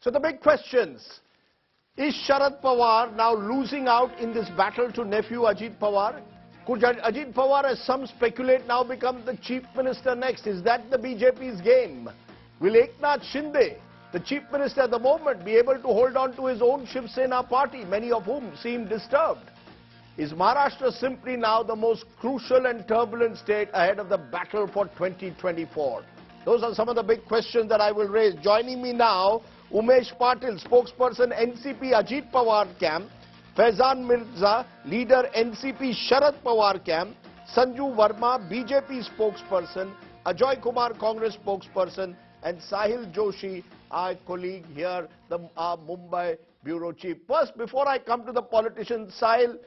So the big questions. Is Sharad Pawar now losing out in this battle to nephew Ajit Pawar? Could Ajit Pawar, as some speculate, now become the chief minister next? Is that the BJP's game? Will Eknath Shinde, the chief minister at the moment, be able to hold on to his own Shiv Sena party, many of whom seem disturbed? Is Maharashtra simply now the most crucial and turbulent state ahead of the battle for 2024? Those are some of the big questions that I will raise. Joining me now, Umesh Patil, spokesperson NCP Ajit Pawar camp, Faizan Mirza, leader NCP Sharad Pawar camp, Sanju Verma, BJP spokesperson, Ajoy Kumar, Congress spokesperson, and Sahil Joshi, our colleague here, our Mumbai bureau chief. First, before I come to the politicians, Sahil,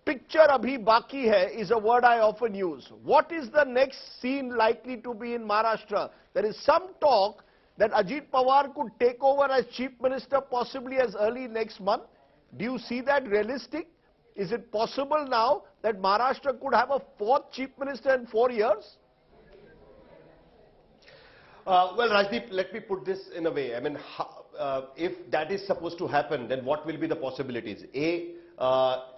picture abhi baki hai is a word I often use. What is the next scene likely to be in Maharashtra? There is some talk that Ajit Pawar could take over as chief minister possibly as early next month. Do you see that realistic? Is it possible now that Maharashtra could have a fourth chief minister in 4 years? Well, Rajdeep, let me put this in a way. I mean, if that is supposed to happen, then what will be the possibilities? A,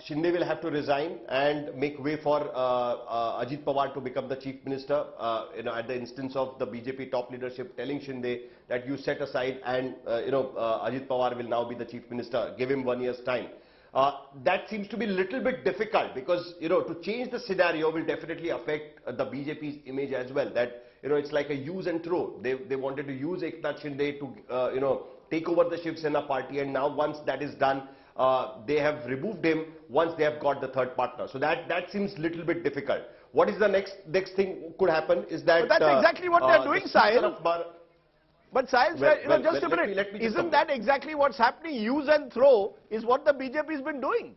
Shinde will have to resign and make way for Ajit Pawar to become the chief minister, at the instance of the BJP top leadership telling Shinde that you set aside and, Ajit Pawar will now be the chief minister, give him 1 year's time. That seems to be a little bit difficult because, to change the scenario will definitely affect the BJP's image as well. That, it's like a use and throw. They wanted to use Eknath Shinde to, take over the Shiv Sena party, and now once that is done, they have removed him once they have got the third partner. So that seems a little bit difficult. What is the next thing could happen is that... But that's exactly what they're doing, Sahil. But Sahil, just a minute, isn't that exactly what's happening? Use and throw is what the BJP has been doing.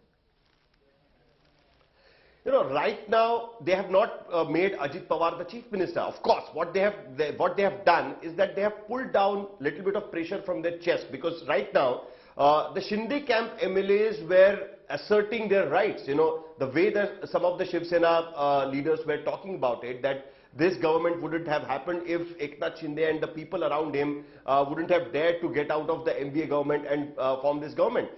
Right now, they have not made Ajit Pawar the chief minister. Of course, what they have done is that they have pulled down a little bit of pressure from their chest, because right now, the Shinde camp MLAs were asserting their rights. The way that some of the Shiv Sena leaders were talking about it, that this government wouldn't have happened if Eknath Shinde and the people around him wouldn't have dared to get out of the MBA government and form this government.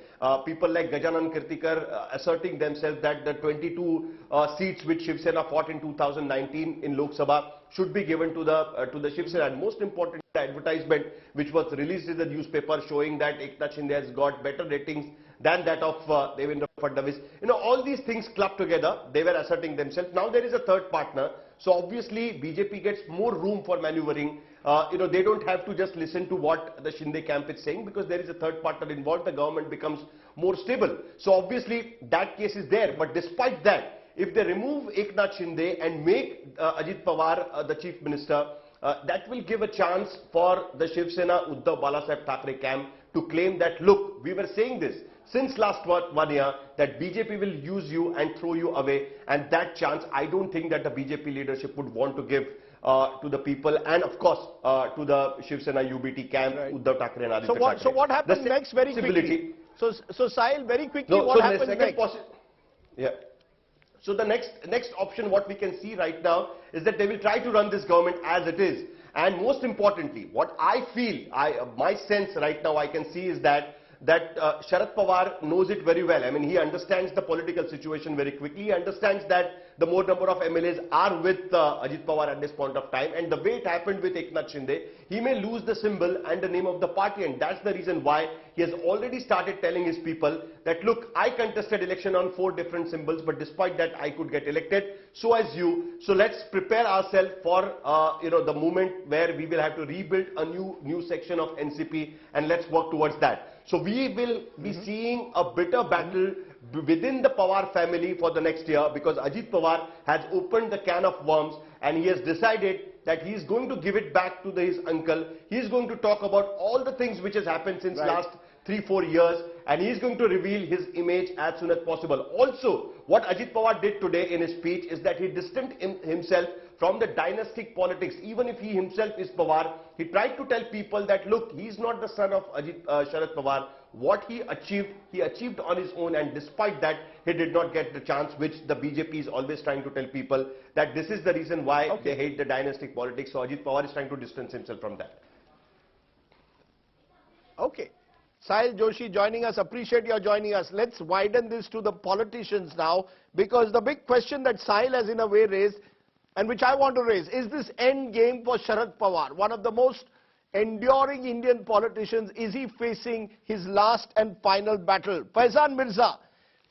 People like Gajanan Kirtikar asserting themselves that the 22 seats which Shiv Sena fought in 2019 in Lok Sabha should be given to the Shiv Sena. And most important, the advertisement which was released in the newspaper showing that Eknath Shinde has got better ratings than that of Devendra Fadnavis. All these things clubbed together, they were asserting themselves. Now there is a third partner. So obviously BJP gets more room for maneuvering. They don't have to just listen to what the Shinde camp is saying, because there is a third partner involved. The government becomes more stable. So obviously that case is there. But despite that, if they remove Eknath Shinde and make Ajit Pawar the chief minister, that will give a chance for the Shiv Sena Uddhav Balasaheb Thackeray camp to claim that, look, we were saying this since last 1 year, that BJP will use you and throw you away, and that chance I don't think that the BJP leadership would want to give to the people, and of course to the Shiv Sena UBT camp, right. Uddhav Thackeray and Aditya Thackeray. So what happens next very quickly? So Sahil, very quickly, what happens next? Yeah. So the next option what we can see right now is that they will try to run this government as it is. And most importantly, what I feel, my sense right now I can see is that Sharad Pawar knows it very well. I mean, he understands the political situation very quickly. He understands that the more number of MLAs are with Ajit Pawar at this point of time. And the way it happened with Eknath Shinde, he may lose the symbol and the name of the party. And that's the reason why he has already started telling his people that, look, I contested election on 4 different symbols, but despite that, I could get elected. So as you. So let's prepare ourselves for, the moment where we will have to rebuild a new section of NCP, and let's work towards that. So we will be seeing a bitter battle within the Pawar family for the next year, because Ajit Pawar has opened the can of worms and he has decided that he is going to give it back to his uncle. He is going to talk about all the things which has happened since last 3-4 years, and he is going to reveal his image as soon as possible. Also, what Ajit Pawar did today in his speech is that he distanced himself from the dynastic politics. Even if he himself is Pawar, he tried to tell people that, look, he is not the son of Sharad Pawar. What he achieved on his own, and despite that, he did not get the chance, which the BJP is always trying to tell people that this is the reason why they hate the dynastic politics. So Ajit Pawar is trying to distance himself from that. Okay. Sahil Joshi joining us. Appreciate your joining us. Let's widen this to the politicians now, because the big question that Sahil has in a way raised, and which I want to raise, is this end game for Sharad Pawar, one of the most enduring Indian politicians? Is he facing his last and final battle? Faizan Mirza,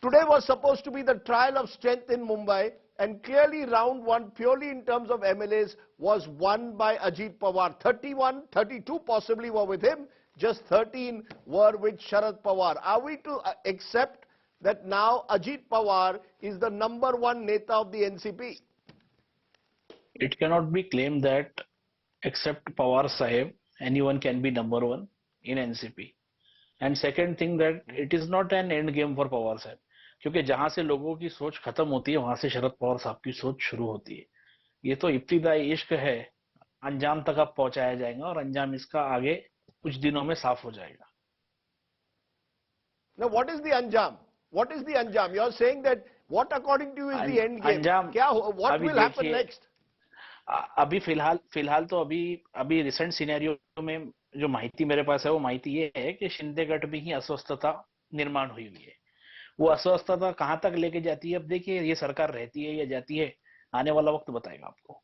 today was supposed to be the trial of strength in Mumbai, and clearly round one, purely in terms of MLAs, was won by Ajit Pawar. 31, 32 possibly were with him, just 13 were with Sharad Pawar. Are we to accept that now Ajit Pawar is the #1 Neta of the NCP? It cannot be claimed that except Pawar Sahib, anyone can be #1 in NCP. And second thing, that it is not an end game for Pawar Sahib. क्योंकि जहां से लोगों की सोच खत्म होती है, वहां से शरद पवार साहब की सोच शुरू होती है. ये तो इब्तिदाई इश्क है, अंजाम तक अब पहुंचाया जाएगा और अंजाम इसका आगे कुछ दिनों में साफ हो जाएगा. Now, what is the anjam? What is the anjam? You are saying that what according to you is the end game? अंजाम What will happen next? अभी फिलहाल तो अभी रिसेंट सिनेरियो में जो माहिती मेरे पास है, वो माहिती ये है कि शिंदे गठ में ही अस्वस्थता निर्माण हुई है. वो अस्वस्थता कहां तक लेके जाती है, अब देखिए, ये सरकार रहती है या जाती है, आने वाला वक्त बताएगा आपको.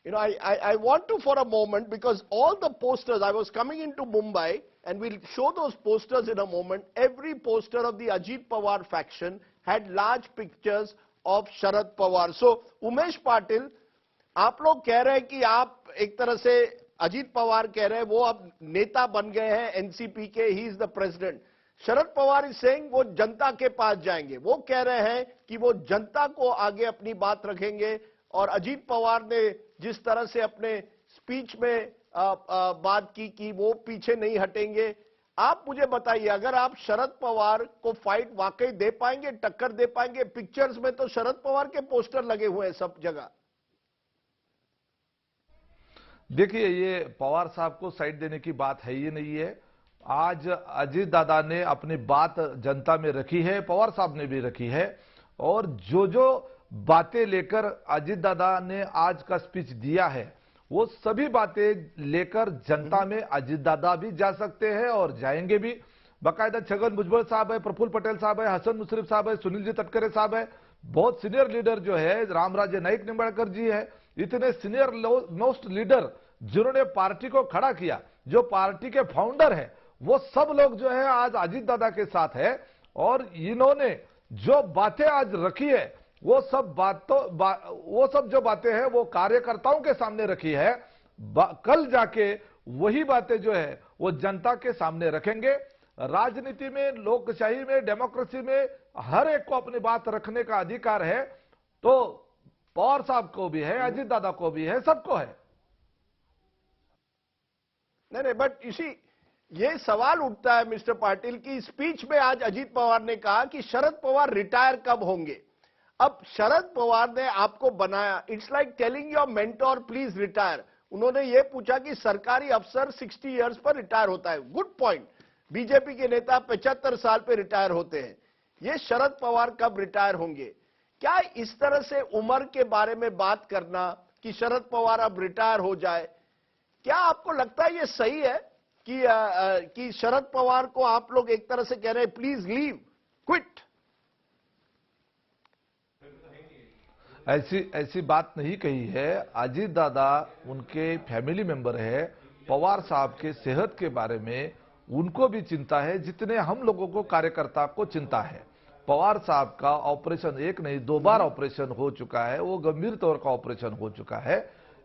You know, I want to for a moment, because all the posters, I was coming into Mumbai, and we'll show those posters in a moment. Every poster of the Ajit Pawar faction had large pictures of Sharad Pawar. So, Umesh Patil, आप लोग कह रहे हैं कि आप एक तरह से अजीत पवार कह रहे हैं वो अब नेता बन गए हैं एनसीपी के, he is the president. Sharad Pawar is saying वो जनता के पास जाएंगे. वो कह रहे हैं कि वो जनता को आगे अपनी बात रखेंगे. और अजीत पवार ने जिस तरह से अपने स्पीच में बात की कि वो पीछे नहीं हटेंगे. आप मुझे बताइए, अगर आप शरद पवार को फाइट वाकई दे पाएंगे, टक्कर दे पाएंगे? पिक्चर्स में तो शरद पवार के पोस्टर लगे हुए हैं सब जगह. देखिए, ये पवार साहब को साइड देने की बात है ही नहीं है. आज अजीत दादा ने अपनी बात जनता में रखी है, पवार साहब ने भी रखी है. और जो बातें लेकर अजीत दादा ने आज का स्पीच दिया है, वो सभी बातें लेकर जनता में अजीत दादा भी जा सकते हैं और जाएंगे भी. बाकायदा छगन भुजबल साहब है, प्रफुल्ल पटेल साहब है, हसन मुशर्रफ साहब है, सुनील जी तटकरे साहब है, बहुत सीनियर लीडर जो है रामराजे नाईक निंबाळकर जी है. इतने सीनियर मोस्ट लीडर जिन्होंने पार्टी को खड़ा किया, जो पार्टी के फाउंडर है, वो सब लोग जो है आज अजीत दादा के साथ है. और इन्होंने जो बातें आज रखी है, वो सब जो बातें हैं वो कार्यकर्ताओं के सामने रखी है. कल जाके वही बातें जो है वो जनता के सामने रखेंगे. राजनीति में, लोकशाही में, डेमोक्रेसी में हर एक को अपनी बात रखने का अधिकार है. तो पवार साहब को भी है, अजीत दादा को भी है, सबको है. नहीं, बट इसी ये सवाल उठता है मिस्टर पाटिल की स्पीच में आज अजीत पवार ने कहा कि शरद पवार रिटायर कब होंगे. अब शरद पवार ने आपको बनाया, it's like telling your mentor please retire. उन्होंने ये पूछा कि सरकारी अफसर 60 इयर्स पर रिटायर होता है. Good point. बीजेपी के नेता 75 साल पे रिटायर होते हैं. ये शरद पवार कब रिटायर होंगे? क्या इस तरह से उम्र के बारे में बात करना कि शरद पवार अब रिटायर हो जाए, क्या आपको लगता है ये सही है कि शरद पवार को आप लोग एक तरह से कह रहे हैं प्लीज लीव, क्विट? ऐसी बात नहीं कही है. अजीत दादा उनके फैमिली मेंबर है. पवार साहब के सेहत के बारे में उनको भी चिंता है, जितने हम लोगों को कार्यकर्ता को चिंता है. पवार साहब का ऑपरेशन एक नहीं 2 बार ऑपरेशन हो चुका है, वो गंभीर तौर का ऑपरेशन हो चुका है.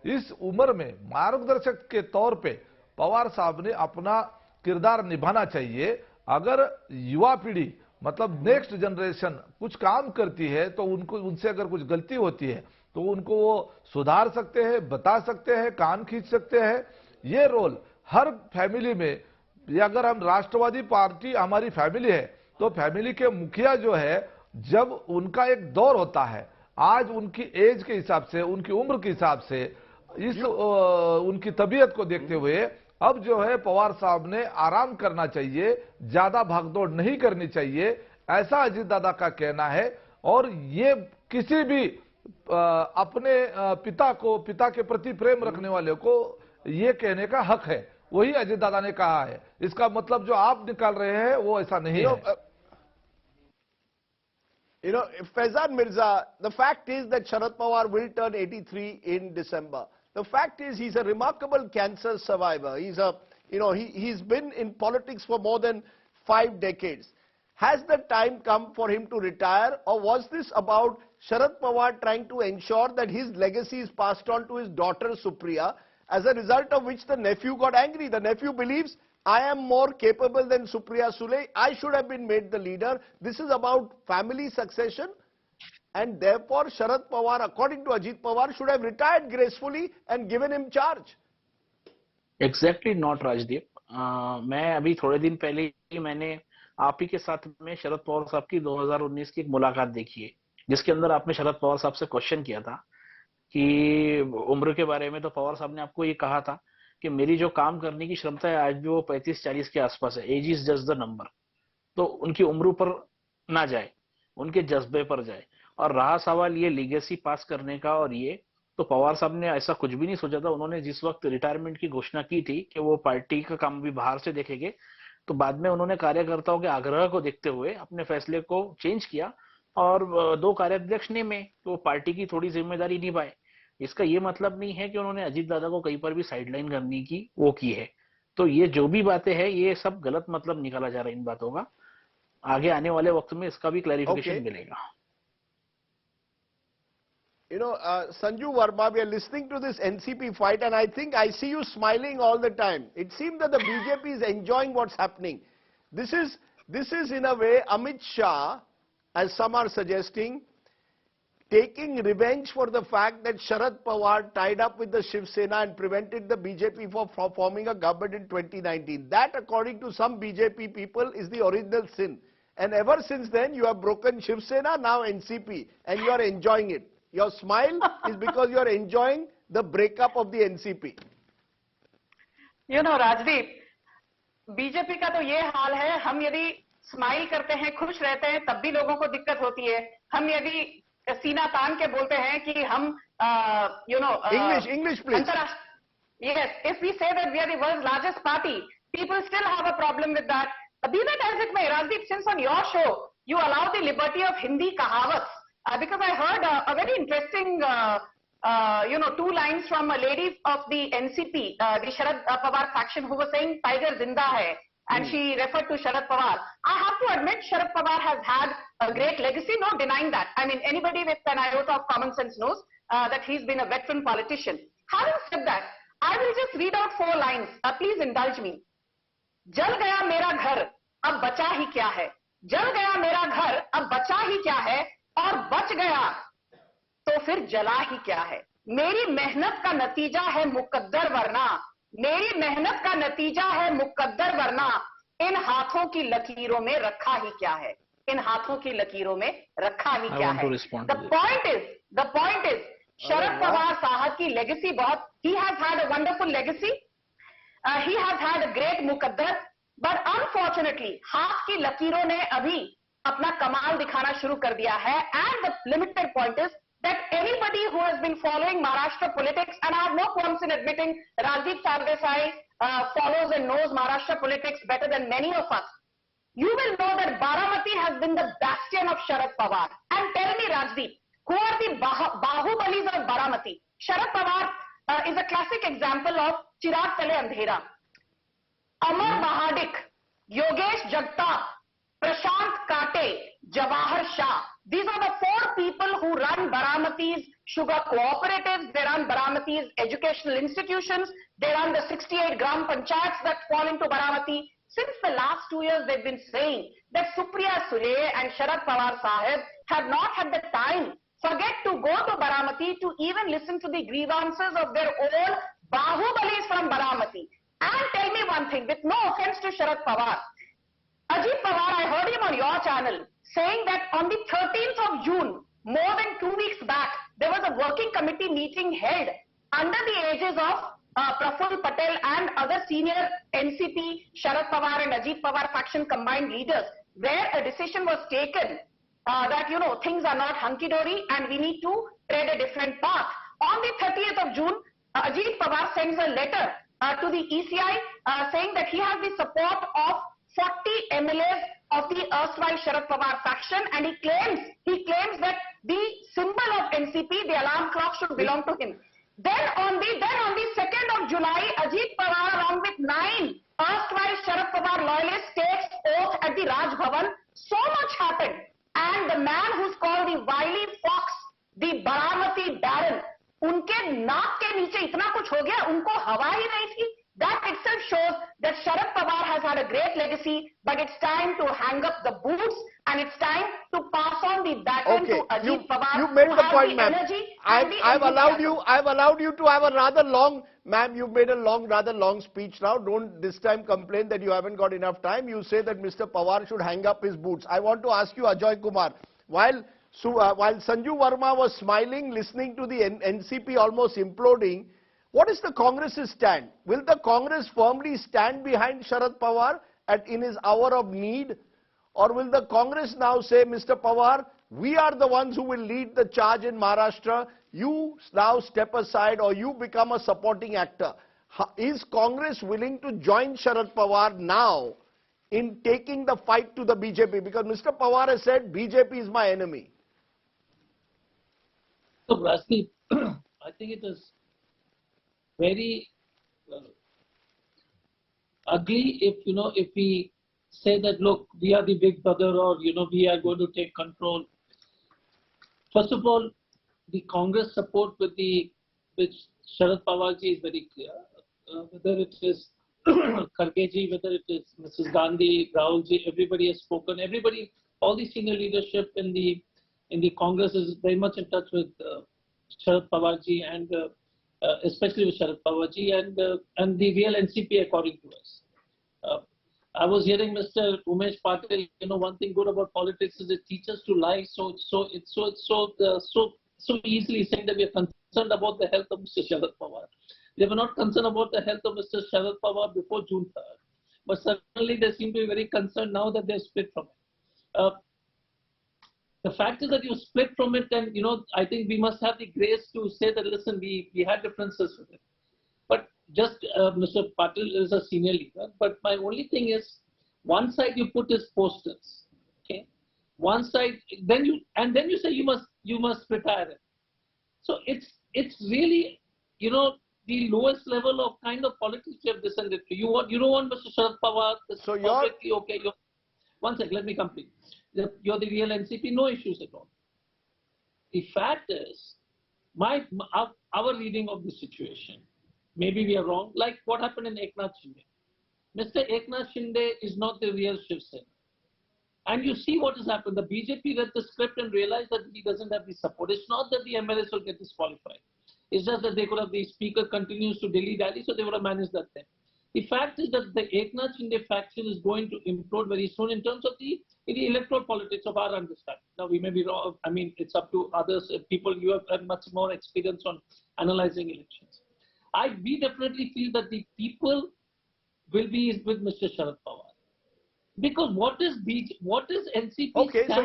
इस उम्र में मार्गदर्शक के तौर पे पवार साहब ने अपना किरदार निभाना चाहिए. अगर युवा पीढ़ी मतलब नेक्स्ट जनरेशन कुछ काम करती है तो उनसे अगर कुछ गलती होती है तो उनको वो सुधार सकते हैं, बता सकते हैं, कान खींच सकते हैं. ये रोल हर फैमिली में, अगर हम राष्ट्रवादी पार्टी हमारी फैमिली है तो फैमिली के मुखिया जो है, जब उनका एक दौर होता है, आज उनकी एज के हिसाब से, उनकी उम्र के हिसाब से, उनकी तबीयत को देखते हुए अब जो है पवार साहब ने आराम करना चाहिए, ज्यादा भागदौड़ नहीं करनी चाहिए, ऐसा अजीत दादा का कहना है. और ये किसी भी अपने पिता के प्रति प्रेम रखने वाले को ये कहने का हक है. वही अजीत दादा ने कहा है। इसका मतलब जो आप निकाल रहे हैं वो ऐसा नहीं है। Faizan Mirza, the fact is that Sharad Pawar will turn 83 in December. The fact is he's a remarkable cancer survivor. He's been in politics for more than 5 decades. Has the time come for him to retire, or was this about Sharad Pawar trying to ensure that his legacy is passed on to his daughter Supriya, as a result of which the nephew got angry? The nephew believes, I am more capable than Supriya Sule. I should have been made the leader. This is about family succession, and therefore Sharad Pawar, according to Ajit Pawar, should have retired gracefully and given him charge. Exactly not, Rajdeep. मैं अभी थोड़े दिन पहले ही मैंने आप ही के साथ में शरद पवार साहब की 2019 की एक मुलाकात देखी है, जिसके अंदर आपने शरद पवार साहब से क्वेश्चन किया था कि उम्र के बारे में। तो पवार साहब ने आपको ये कहा था कि मेरी जो काम करने की क्षमता है आज भी वो 35-40 के आसपास है। Age is just the number. तो उनकी उम्र पर ना जाए, उनके जज्बे पर जाए। और रहा सवाल ये लीगेसी पास करने का, और ये तो पवार साहब ने ऐसा कुछ भी नहीं सोचा था। उन्होंने जिस वक्त रिटायरमेंट की घोषणा की थी कि वो पार्टी का काम भी बाहर से देखेंगे, तो बाद में उन्होंने कार्यकर्ताओं के आग्रह को देखते हुए अपने फैसले को चेंज किया और 2 कार्याध्यक्ष ने में तो पार्टी की थोड़ी जिम्मेदारी निभाए। इसका ये मतलब नहीं है कि उन्होंने अजीत दादा को कहीं पर भी साइडलाइन करने की वो की है। तो ये जो भी बातें हैं ये सब गलत मतलब निकाला जा रहा है इन बातों का। आगे आने वाले वक्त में इसका भी क्लैरिफिकेशन मिलेगा। Sanju Verma, we are listening to this NCP fight, and I think I see you smiling all the time. It seems that the BJP is enjoying what's happening. This is in a way Amit Shah, as some are suggesting, taking revenge for the fact that Sharad Pawar tied up with the Shiv Sena and prevented the BJP from forming a government in 2019. That, according to some BJP people, is the original sin. And ever since then, you have broken Shiv Sena, now NCP, and you are enjoying it. Your smile is because you are enjoying the breakup of the NCP. You know, Rajdeep, BJP का तो ये हाल है, हम यदि smile करते हैं, खुश रहते हैं, तब भी लोगों को दिक्कत होती है। हम यदि सीना तान के बोलते हैं कि हम English please. Yes, if we say that we are the world's largest party, people still have a problem with that. Be that as it may, Rajdeep, since on your show you allow the liberty of Hindi kahawats, because I heard a very interesting 2 lines from a lady of the NCP, the Sharad Pawar faction, who was saying Tiger Zinda hai, and she referred to Sharad Pawar. I have to admit, Sharad Pawar has had a great legacy, no denying that. I mean, anybody with an iota of common sense knows that he's been a veteran politician. Having said that, I will just read out 4 lines. Please indulge me. जल गया मेरा घर, अब बचा ही क्या है? जल गया मेरा घर, अब बचा ही क्या है? और बच गया तो फिर जला ही क्या है? मेरी मेहनत का नतीजा है मुकद्दर वरना, मेरी मेहनत का नतीजा है मुकद्दर वरना, इन हाथों की लकीरों में रखा ही क्या है? इन हाथों की लकीरों में रखा ही क्या है? The point is, Sharad Pawar साहब की लेगेसी बहुत, he has had a wonderful legacy, he has had a great Muqaddar, but unfortunately हाथ की लकीरों ने अभी अपना कमाल दिखाना शुरू कर दिया है. And the limited point is that anybody who has been following Maharashtra politics, and I have no qualms in admitting Rajdeep Sardesai follows and knows Maharashtra politics better than many of us, you will know that Baramati has been the bastion of Sharad Pawar. And tell me, Rajdeep, who are the Bahubalis of Baramati? Sharad Pawar is a classic example of Chirag Tale Andhera. Amar Mahadik, Yogesh Jagtap, Prashant Kate, Jawahar Shah. These are the 4 people who run Baramati's sugar cooperatives, they run Baramati's educational institutions, they run the 68 gram panchayats that fall into Baramati. Since the last 2 years, they've been saying that Supriya Sule and Sharad Pawar Sahib have not had the time, forget to go to Baramati to even listen to the grievances of their own Bahubalis from Baramati. And tell me one thing, with no offense to Sharad Pawar, Ajit Pawar, I heard him on your channel saying that on the 13th of June, more than 2 weeks back, there was a working committee meeting held under the aegis of Praful Patel and other senior NCP, Sharad Pawar and Ajit Pawar faction combined leaders, where a decision was taken that, things are not hunky-dory and we need to tread a different path. On the 30th of June, Ajit Pawar sends a letter to the ECI, saying that he has the support of 40 MLAs of the erstwhile Sharad Pawar faction, and he claims that the symbol of NCP, the alarm clock, should belong to him. Then on the 2nd of July, Ajit Pawar along with 9 erstwhile Sharad Pawar loyalists takes oath at the Raj Bhavan. So much happened, and the man who's called the wily fox, the Baramati Baron, उनके नाक के नीचे इतना कुछ हो गया, उनको हवा ही नहीं थी. That itself shows that Sharad Pawar has had a great legacy, but it's time to hang up the boots and it's time to pass on the baton to Ajit Pawar. You made the point, ma'am. I've allowed you to have a rather long, ma'am, you've made a rather long speech now. Don't this time complain that you haven't got enough time. You say that Mr. Pawar should hang up his boots. I want to ask you, Ajoy Kumar, while Sanju Verma was smiling, listening to the NCP almost imploding, what is the Congress's stand? Will the Congress firmly stand behind Sharad Pawar in his hour of need? Or will the Congress now say, Mr. Pawar, we are the ones who will lead the charge in Maharashtra, you now step aside or you become a supporting actor? Is Congress willing to join Sharad Pawar now in taking the fight to the BJP? Because Mr. Pawar has said, BJP is my enemy. So, Rasdeep, I think it is very ugly if we say that, look, we are the big brother, or we are going to take control. First of all, the Congress support with Sharad Pawarji is very clear. Whether it is Khargeji, whether it is Mrs. Gandhi, Rahulji, everybody has spoken. Everybody, all the senior leadership in the Congress is very much in touch with Sharad Pawarji, and especially with Sharad Pawarji and the real NCP, according to us. I was hearing Mr. Umesh Patil. One thing good about politics is it teaches to lie. So easily saying that we are concerned about the health of Mr. Sharad Pawar. They were not concerned about the health of Mr. Sharad Pawar before June 3rd, but certainly they seem to be very concerned now that they're split from it. The fact is that you split from it, and I think we must have the grace to say that, listen, we had differences with it. But just Mr. Patil is a senior leader. But my only thing is, one side you put is posters, okay? One side, then you say you must retire it. So it's really the lowest level of kind of politics you have descended to. You don't want Mr. Sharad Pawar. So you're okay. One second, let me complete. You're the real NCP, no issues at all. The fact is, our reading of the situation, maybe we are wrong, like what happened in Eknath Shinde. Mr. Eknath Shinde is not the real Shiv Sena. And you see what has happened. The BJP read the script and realized that he doesn't have the support. It's not that the MLAs will get disqualified. It's just that they could have, the speaker continues to dilly-dally, so they would have managed that thing. The fact is that the Eknath Shinde faction is going to implode very soon in terms of the electoral politics of our understanding. Now, we may be wrong. I mean, it's up to others. People, you have much more experience on analyzing elections. We definitely feel that the people will be with Mr. Sharad Pawar. Because what is NCP? Okay, stand? so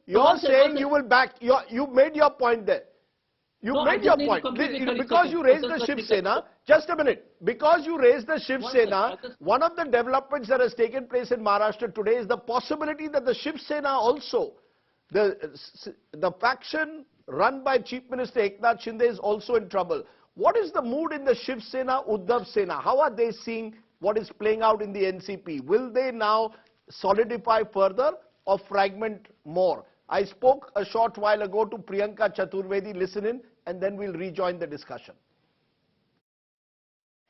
you're saying you will back. You made your point there. You made your point. Because you raised the Shiv Sena, just a minute. Because you raised the Shiv Sena, one of the developments that has taken place in Maharashtra today is the possibility that the Shiv Sena also, the faction run by Chief Minister Eknath Shinde is also in trouble. What is the mood in the Shiv Sena, Uddhav Sena? How are they seeing what is playing out in the NCP? Will they now solidify further or fragment more? I spoke a short while ago to Priyanka Chaturvedi. Listen in, and then we'll rejoin the discussion.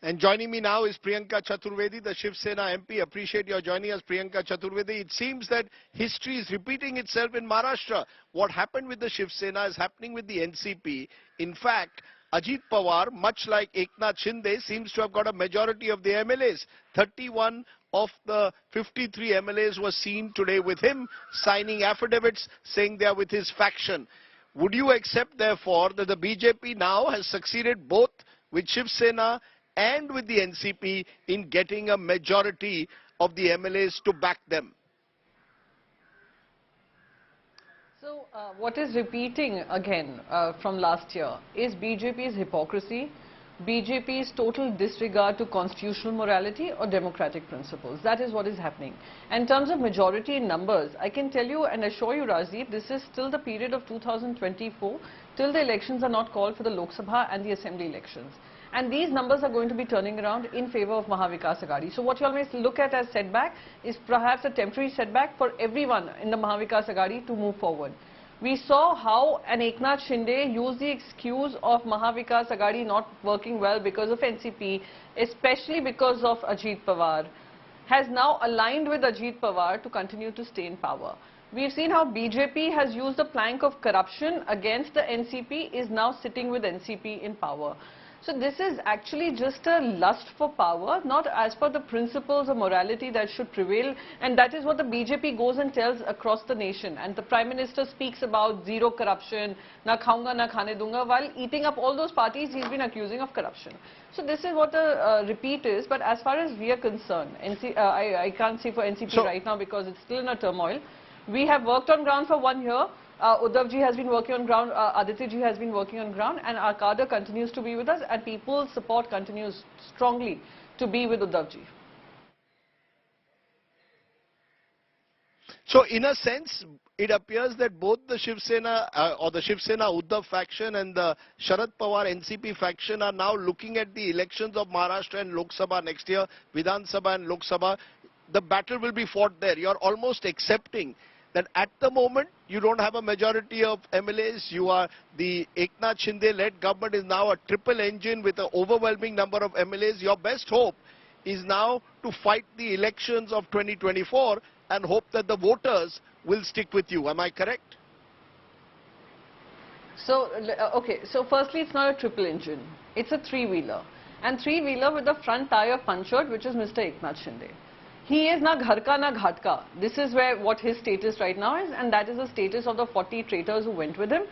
And joining me now is Priyanka Chaturvedi, the Shiv Sena MP. Appreciate your joining us, Priyanka Chaturvedi. It seems that history is repeating itself in Maharashtra. What happened with the Shiv Sena is happening with the NCP. In fact, Ajit Pawar, much like Eknath Shinde, seems to have got a majority of the MLAs. 31 of the 53 MLAs were seen today with him, signing affidavits saying they are with his faction. Would you accept, therefore, that the BJP now has succeeded both with Shiv Sena and with the NCP in getting a majority of the MLAs to back them? So what is repeating again from last year is BJP's hypocrisy, BJP's total disregard to constitutional morality or democratic principles. That is what is happening. And in terms of majority in numbers, I can tell you and assure you, Rajdeep, this is still the period of 2024 till the elections are not called for the Lok Sabha and the Assembly elections. And these numbers are going to be turning around in favor of Mahavikas Aghadi. So what you always look at as setback is perhaps a temporary setback for everyone in the Mahavikas Aghadi to move forward. We saw how an Eknath Shinde used the excuse of Mahavikas Aghadi not working well because of NCP, especially because of Ajit Pawar, has now aligned with Ajit Pawar to continue to stay in power. We've seen how BJP has used the plank of corruption against the NCP, is now sitting with NCP in power. So this is actually just a lust for power, not as per the principles of morality that should prevail, and that is what the BJP goes and tells across the nation. And the Prime Minister speaks about zero corruption, na khaunga na khane dunga, while eating up all those parties he's been accusing of corruption. So this is what the repeat is, but as far as we are concerned, I can't say for NCP right now because it's still in a turmoil. We have worked on ground for 1 year. Uddhav ji has been working on ground, Aditya ji has been working on ground, and our cadre continues to be with us, and people's support continues strongly to be with Uddhav ji. So in a sense, it appears that both the Shiv Sena or the Shiv Sena Uddhav faction and the Sharad Pawar NCP faction are now looking at the elections of Maharashtra and Lok Sabha next year, Vidhan Sabha and Lok Sabha. The battle will be fought there. You are almost accepting that at the moment you don't have a majority of MLAs. You are the Eknath Shinde-led government is now a triple engine with an overwhelming number of MLAs. Your best hope is now to fight the elections of 2024 and hope that the voters will stick with you. Am I correct? So, okay, so firstly it's not a triple engine, it's a three-wheeler. And three-wheeler with the front tire punctured, which is Mr. Eknath Shinde. He is na ghar ka na ghat ka. This is what his status right now is, and that is the status of the 40 traitors who went with him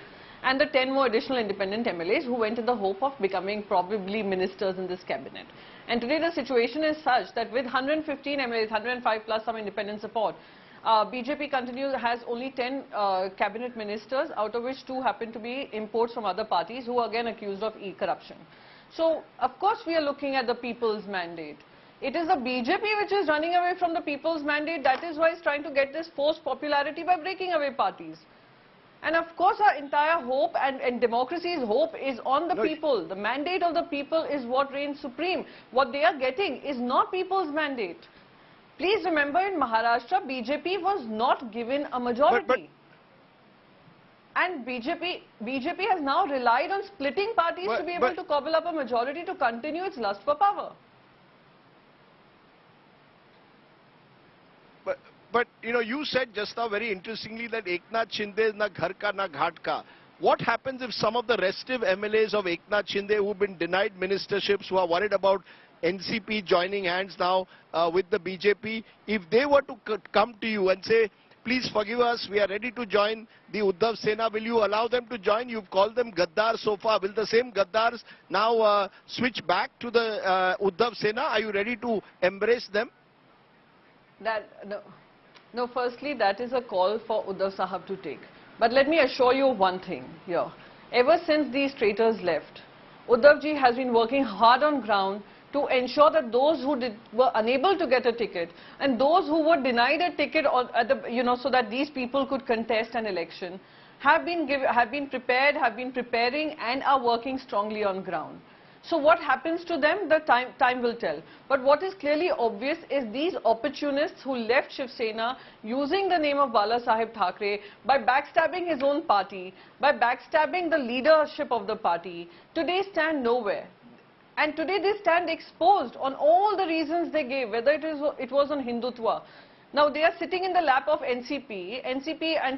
and the 10 more additional independent MLAs who went in the hope of becoming probably ministers in this cabinet. And today the situation is such that with 115 MLAs, 105 plus some independent support, BJP has only 10 cabinet ministers, out of which 2 happen to be imports from other parties who are again accused of e-corruption. So, of course, we are looking at the people's mandate. It is the BJP which is running away from the people's mandate. That is why it's trying to get this forced popularity by breaking away parties. And of course, our entire hope and democracy's hope is on the people. The mandate of the people is what reigns supreme. What they are getting is not people's mandate. Please remember, in Maharashtra, BJP was not given a majority. And BJP has now relied on splitting parties to be able to cobble up a majority to continue its lust for power. But you know, you said just now very interestingly that Eknath Shinde is na ghar ka na ghat ka. What happens if some of the restive MLAs of Eknath Shinde who've been denied ministerships, who are worried about NCP joining hands now with the BJP, if they were to come to you and say, please forgive us, we are ready to join the Uddhav Sena, will you allow them to join? You've called them Gaddar so far. Will the same Gaddars now switch back to the Uddhav Sena? Are you ready to embrace them? No, firstly, that is a call for Uddhav Sahab to take. But let me assure you one thing here. Ever since these traitors left, Uddhav ji has been working hard on ground to ensure that those who were unable to get a ticket and those who were denied a ticket so that these people could contest an election have been prepared, have been preparing and are working strongly on ground. So what happens to them, the time will tell. But what is clearly obvious is these opportunists who left Shiv Sena using the name of Bala Saheb Thackeray, by backstabbing his own party, by backstabbing the leadership of the party, today stand nowhere. And today they stand exposed on all the reasons they gave, whether it was on Hindutva. Now they are sitting in the lap of NCP, and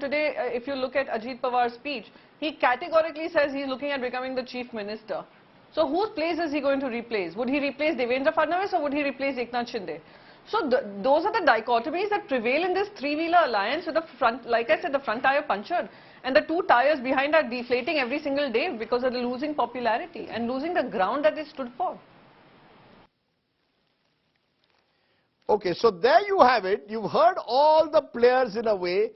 today if you look at Ajit Pawar's speech, he categorically says he is looking at becoming the chief minister. So whose place is he going to replace? Would he replace Devendra Fadnavis or would he replace Eknath Shinde? So those are the dichotomies that prevail in this three-wheeler alliance with the front, like I said, the front tire punctured. And the 2 tires behind are deflating every single day because of the losing popularity and losing the ground that it stood for. Okay, so there you have it. You've heard all the players in a way.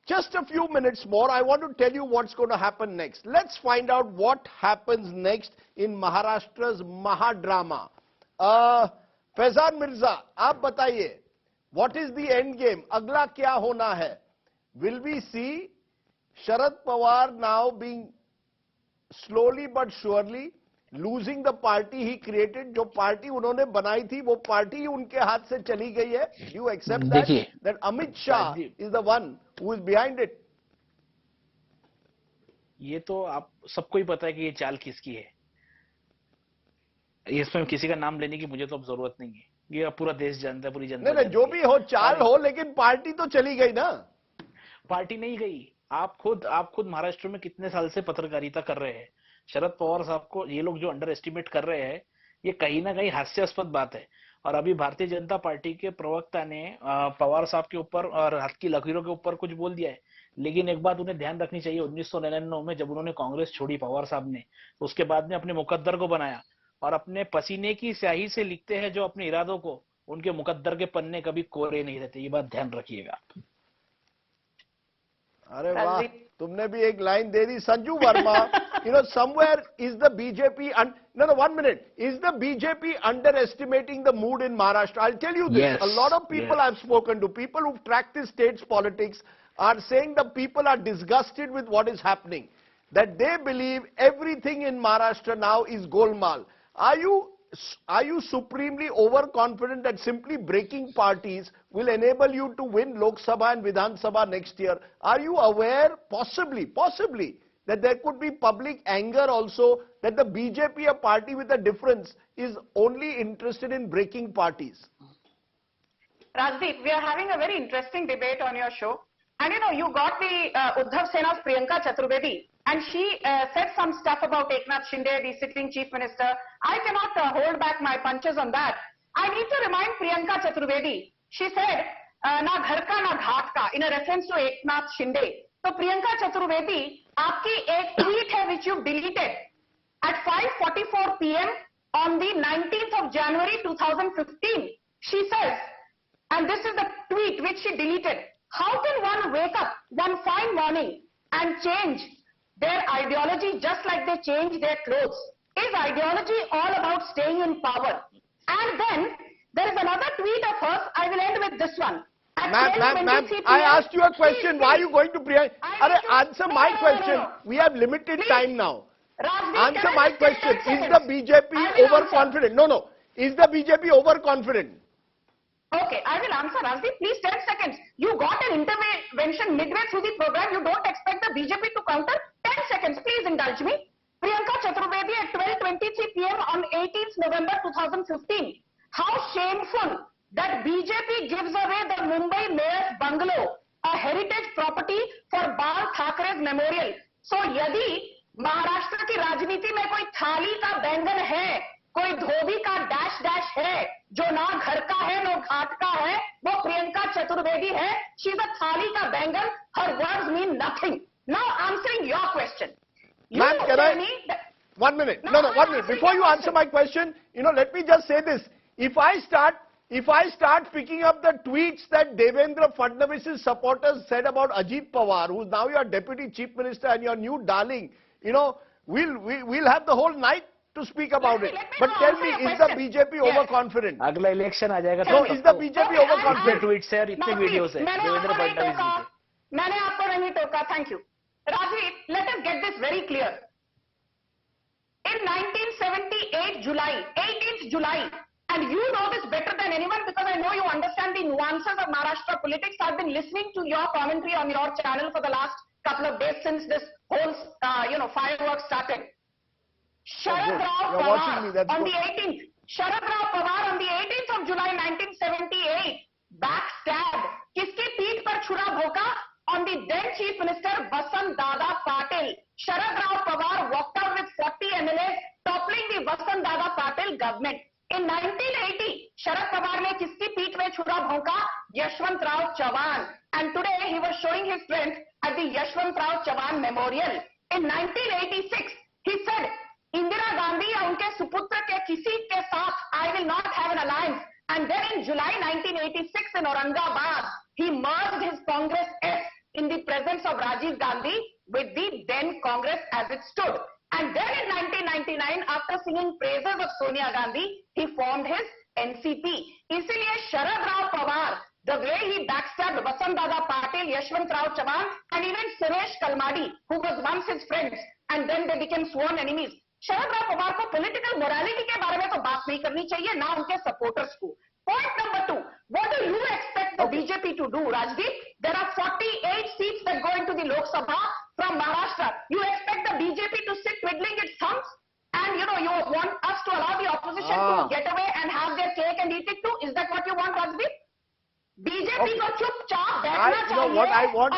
just a few minutes more. I want to tell you what's going to happen next. Let's find out what happens next in Maharashtra's Mahadrama. Faizan Mirza, आप बताइए, what is the end game? अगला क्या होना है? Will we see Sharad Pawar now being slowly but surely losing the party he created? जो party उन्होंने बनाई थी वो पार्टी ही उनके हाथ से चली गई है. You accept that Amit Shah is the one who is behind it? ये तो आप सबको ही पता है कि ये चाल किसकी है. इसमें किसी का नाम लेने की मुझे तो अब जरूरत नहीं है. ये पूरा देश जानता है, पूरी जनता. नहीं, जो भी हो, चाल हो, लेकिन पार्टी तो चली गई ना. पार्टी नहीं गई. आप खुद महाराष्ट्र में कितने साल से पत्रकारिता कर रहे हैं. शरद पवार साहब को ये लोग जो अंडर एस्टिमेट कर रहे हैं, ये कहीं ना कहीं हास्यास्पद बात है. और अभी भारतीय जनता पार्टी के प्रवक्ता ने पवार साहब के ऊपर और हाथ की लकीरों के ऊपर कुछ बोल दिया है. लेकिन एक बात उन्हें ध्यान रखनी चाहिए, 1999 में जब उन्होंने कांग्रेस छोड़ी पवार साहब ने, तो उसके बाद में अपने मुकद्दर को बनाया और अपने पसीने की स्याही से लिखते हैं जो अपने इरादों को, उनके मुकद्दर के पन्ने कभी कोरे नहीं रहते. ये बात ध्यान रखिएगा. अरे वाह, तुमने भी एक line they the. Sanju Verma, you know, somewhere is the BJP, no, 1 minute, is the BJP underestimating the mood in Maharashtra? I'll tell you this, yes, a lot of people I've spoken to, people who've tracked the state's politics, are saying the people are disgusted with what is happening, that they believe everything in Maharashtra now is golmaal. Are you supremely overconfident that simply breaking parties will enable you to win Lok Sabha and Vidhan Sabha next year? Are you aware, possibly, that there could be public anger also, that the BJP, a party with a difference, is only interested in breaking parties? Rajdeep, we are having a very interesting debate on your show. And you know, you got the Uddhav Sena's Priyanka Chaturvedi, and she said some stuff about Eknath Shinde, the sitting chief minister. I cannot hold back my punches on that. I need to remind Priyanka Chaturvedi, she said, na ghar ka na ghat ka, in a reference to Eknath Shinde. So Priyanka Chaturvedi, aapki ek tweet hai which you deleted at 5:44 PM on the 19th of January 2015. She says, and this is the tweet which she deleted, how can one wake up one fine morning and change their ideology just like they change their clothes? Is ideology all about staying in power? And then there is another tweet of hers. I will end with this one. Ma'am, I asked you a question. Why are you going to Priyanka? Answer my question. We have limited time now. Answer my question. Is the BJP overconfident? No. Is the BJP overconfident? Okay, I will answer, Rajdeep. Please 10 seconds. You got an intervention midway through the program. You don't expect the BJP to counter? 10 seconds, please indulge me. Priyanka Chaturvedi at 12:23 PM on 18th November 2015. How shameful that BJP gives away the Mumbai mayor's bungalow, a heritage property for Bal Thackeray's memorial. So, यदि महाराष्ट्र की राजनीति में कोई थाली का बैंगन है, कोई धोबी का डैश डैश है, जो ना घर का है ना घाट का है, वो प्रियंका चतुर्वेदी है. She is a थाली का बैंगन. Her words mean nothing. Now answering your question. Ma'am, can I? 1 minute. No, 1 minute. Before you answer my question, let me just say this. If I start picking up the tweets that Devendra Fadnavis's supporters said about Ajit Pawar, who is now your deputy chief minister and your new darling, we'll have the whole night to speak about it. But tell me, is the BJP overconfident? अगला election आ जाएगा. No, is the BJP overconfident? Tweets है और इतने videos है देवेंद्र फडणवीस जी के. मैंने आपको नहीं टोका. Thank you. Rajiv, let us get this very clear. In 1978 July, 18th July, and you know this better than anyone because I know you understand the nuances of Maharashtra politics. I've been listening to your commentary on your channel for the last couple of days since this whole, fireworks started. Sharad Pawar on the 18th. Sharad Pawar on the 18th of July 1978 backstabbed. किसकी पीठ पर छुरा भोंका? On the then Chief Minister Vasant Dada Patil. Sharad Pawar walked out with 40 MLAs, toppling the Vasant Dada Patil government. In 1980, Sharad Pawar ने किसकी पीठ में छुरा भोंका? Yashwant Rao Chavan. And today he was showing his strength at the Yashwant Rao Chavan Memorial. In 1986, he said, Indira Gandhi या उनके सुपुत्र के किसी के साथ I will not have an alliance. And then in July 1986 in Aurangabad, he merged his Congress S in the presence of Rajiv Gandhi with the then Congress as it stood. And then in 1999, after singing praises of Sonia Gandhi, he formed his NCP. इसीलिए Sharad Pawar, the way he backstabbed Vasant Dada Patil, Yashwant Rao Chavan, and even Suresh Kalmadi, who was once his friends, and then they became sworn enemies. शरद राव पवार को political morality के बारे में तो बात नहीं करनी चाहिए, ना उनके सपोर्टर्स को. Point number 2, what do you expect the BJP to do, Rajdeep? There are 48 seats that go into the Lok Sabha from Maharashtra. You expect the BJP to sit twiddling its thumbs? And you want us to allow the opposition to get away and have their cake and eat it too? Is that what you want, Rajdeep? BJP को चुपचाप बैठना चाहिए. What I want.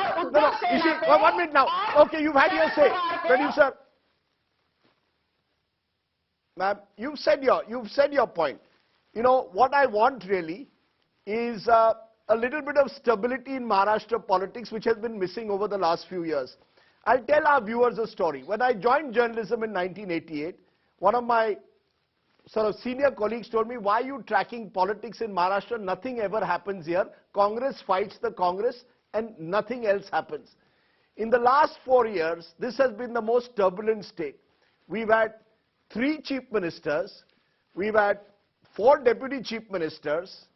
No, 1 minute now. Okay, you've had your say, producer. Ma'am, you've said your point. What I want really is a little bit of stability in Maharashtra politics, which has been missing over the last few years. I'll tell our viewers a story. When I joined journalism in 1988, one of my sort of senior colleagues told me, why are you tracking politics in Maharashtra? Nothing ever happens here. Congress fights the Congress and nothing else happens. In the last 4 years, this has been the most turbulent state. We've had 3 chief ministers, we've had 4 deputy chief ministers,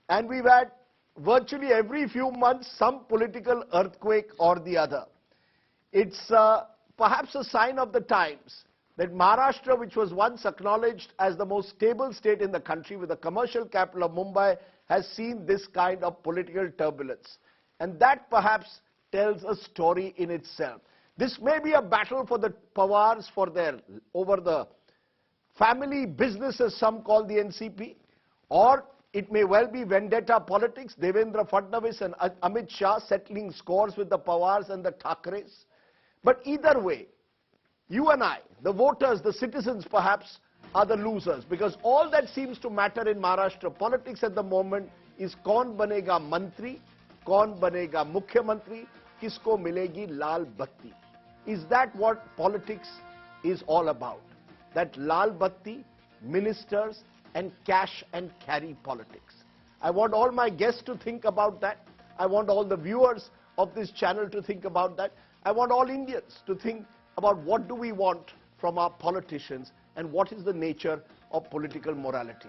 and we've had virtually every few months some political earthquake or the other. It's perhaps a sign of the times that Maharashtra, which was once acknowledged as the most stable state in the country with the commercial capital of Mumbai, has seen this kind of political turbulence. And that perhaps tells a story in itself. This may be a battle for the Pawars over the family business, as some call the NCP, or it may well be vendetta politics, Devendra Fadnavis and Amit Shah settling scores with the Pawars and the Thakres. But either way, you and I, the voters, the citizens perhaps, are the losers, because all that seems to matter in Maharashtra politics at the moment is kaun banega mantri, kaun banega mukhyamantri, kisko milegi lal batti. Is that what politics is all about? That lal batti, ministers and cash and carry politics. I want all my guests to think about that. I want all the viewers of this channel to think about that. I want all Indians to think about what do we want from our politicians and what is the nature of political morality.